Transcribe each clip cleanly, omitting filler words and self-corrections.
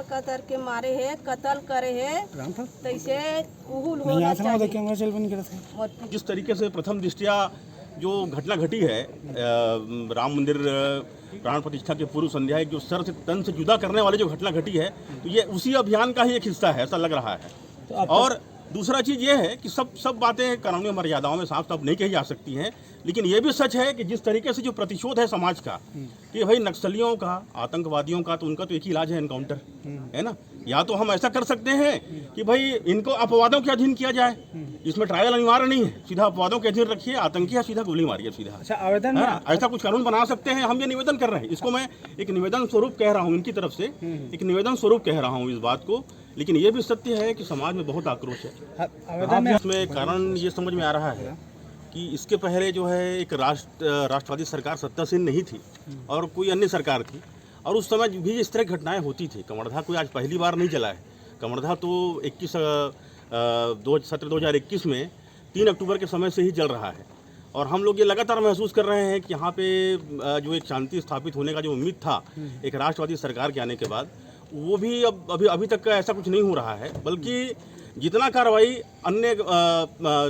Qatar के मारे है, कत्ल करे है, तैसे उहुल होना चाहिए। जिस तरीके से प्रथम दृष्टया जो घटना घटी है राम मंदिर प्राण प्रतिष्ठा के पूर्व संध्या जो सर से तन से जुदा करने वाली जो घटना घटी है, तो ये उसी अभियान का ही एक हिस्सा है, ऐसा लग रहा है। और दूसरा चीज़ ये है कि सब बातें कानूनी मर्यादाओं में साफ साफ नहीं कही जा सकती हैं, लेकिन ये भी सच है कि जिस तरीके से जो प्रतिशोध है समाज का कि भाई नक्सलियों का, आतंकवादियों का, तो उनका तो एक ही इलाज है, एनकाउंटर, है ना। या तो हम ऐसा कर सकते हैं कि भाई इनको अपवादों के अधीन किया जाए, इसमें ट्रायल अनिवार्य नहीं है, सीधा अपवादों के अधीन रखिए, आतंकी है सीधा गोली मारिए सीधा। अच्छा, आवेदन में ऐसा कुछ कानून बना सकते हैं, हम ये निवेदन कर रहे हैं, इसको मैं एक निवेदन स्वरूप कह रहा हूँ, इनकी तरफ से एक निवेदन स्वरूप कह रहा हूँ इस बात को। लेकिन ये भी सत्य है कि समाज में बहुत आक्रोश है। इसमें कारण ये समझ में आ रहा है कि इसके पहले जो है एक राष्ट्रवादी सरकार सत्तासीन नहीं थी और कोई अन्य सरकार थी, और उस समय भी इस तरह घटनाएं होती थी। कमरधा कोई आज पहली बार नहीं चला है, कमरधा तो 2021 में 3 अक्टूबर के समय से ही चल रहा है। और हम लोग ये लगातार महसूस कर रहे हैं कि यहाँ पे जो एक शांति स्थापित होने का जो उम्मीद था एक राष्ट्रवादी सरकार के आने के बाद, वो भी अभी तक ऐसा कुछ नहीं हो रहा है। बल्कि जितना कार्रवाई अन्य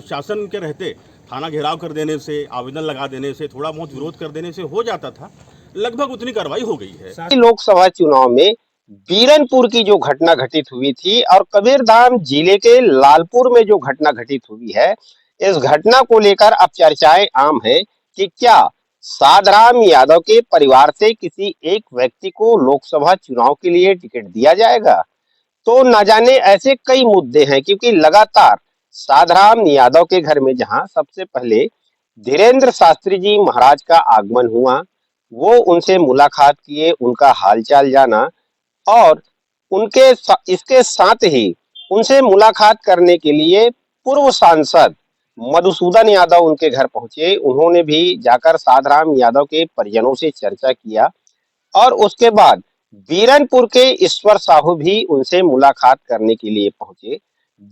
शासन के रहते, थाना घेराव कर देने से, आवेदन लगा देने से, थोड़ा बहुत विरोध कर देने से हो जाता था, लगभग उतनी कार्रवाई हो गई है। लोकसभा चुनाव में बीरनपुर की जो घटना घटित हुई थी और कबीरधाम जिले के लालपुर में जो घटना घटित हुई है, इस घटना को लेकर अब चर्चाएं आम है कि क्या साधराम यादव के परिवार से किसी एक व्यक्ति को लोकसभा चुनाव के लिए टिकट दिया जाएगा। तो न जाने ऐसे कई मुद्दे हैं, क्योंकि लगातार साधराम यादव के घर में जहां सबसे पहले धीरेन्द्र शास्त्री जी महाराज का आगमन हुआ, वो उनसे मुलाकात किए, उनका हालचाल जाना, और इसके साथ ही उनसे मुलाकात करने के लिए पूर्व सांसद मधुसूदन यादव उनके घर पहुंचे। उन्होंने भी जाकर साधराम यादव के परिजनों से चर्चा किया और उसके बाद बीरनपुर के ईश्वर साहू भी उनसे मुलाकात करने के लिए पहुंचे।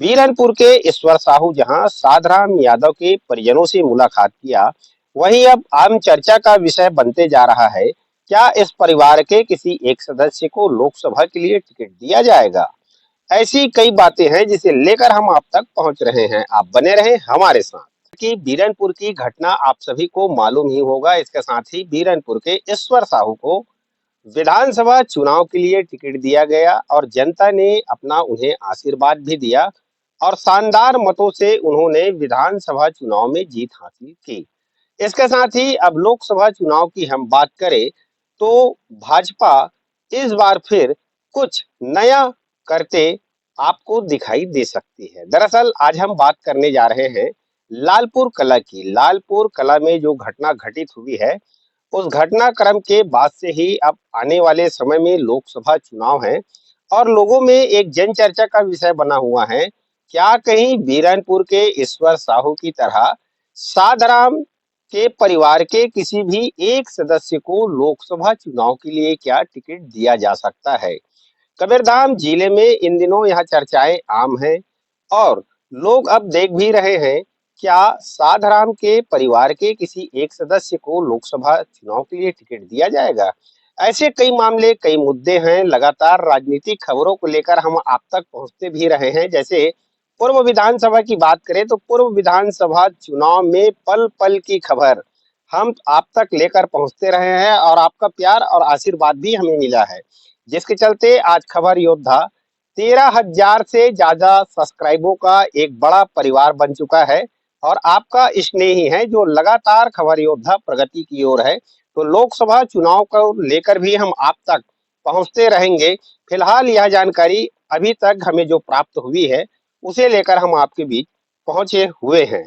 बीरनपुर के ईश्वर साहू जहां साधराम यादव के परिजनों से मुलाकात किया, वहीं अब आम चर्चा का विषय बनते जा रहा है, क्या इस परिवार के किसी एक सदस्य को लोकसभा के लिए टिकट दिया जाएगा। ऐसी कई बातें हैं जिसे लेकर हम आप तक पहुंच रहे हैं। आप बने रहे हमारे साथ। कि बीरनपुर की घटना आप सभी को मालूम ही होगा। इसके साथ ही बीरनपुर के ईश्वर साहू को विधानसभा चुनाव के लिए टिकट दिया गया और जनता ने अपना उन्हें आशीर्वाद भी दिया और शानदार मतों से उन्होंने विधानसभा चुनाव में जीत हासिल की। इसके साथ ही अब लोकसभा चुनाव की हम बात करें तो भाजपा इस बार फिर कुछ नया करते आपको दिखाई दे सकती है। दरअसल आज हम बात करने जा रहे हैं लालपुर कला की। लालपुर कला में जो घटना घटित हुई है, उस घटनाक्रम के बाद से ही अब आने वाले समय में लोकसभा चुनाव है और लोगों में एक जन चर्चा का विषय बना हुआ है, क्या कहीं बीरनपुर के ईश्वर साहू की तरह साधराम के परिवार के किसी भी एक सदस्य को लोकसभा चुनाव के लिए क्या टिकट दिया जा सकता है। कबीरधाम जिले में इन दिनों यह चर्चाएं आम हैं और लोग अब देख भी रहे हैं, क्या साधराम के परिवार के किसी एक सदस्य को लोकसभा चुनाव के लिए टिकट दिया जाएगा। ऐसे कई मामले, कई मुद्दे हैं। लगातार राजनीतिक खबरों को लेकर हम आप तक पहुंचते भी रहे हैं। जैसे पूर्व विधानसभा की बात करें तो पूर्व विधानसभा चुनाव में पल पल की खबर हम आप तक लेकर पहुंचते रहे हैं और आपका प्यार और आशीर्वाद भी हमें मिला है, जिसके चलते आज खबर योद्धा 13,000 से ज्यादा सब्सक्राइबरों का एक बड़ा परिवार बन चुका है और आपका स्नेह ही है जो लगातार खबर योद्धा प्रगति की ओर है। तो लोकसभा चुनाव को लेकर भी हम आप तक पहुंचते रहेंगे। फिलहाल यह जानकारी अभी तक हमें जो प्राप्त हुई है, उसे लेकर हम आपके बीच पहुंचे हुए हैं।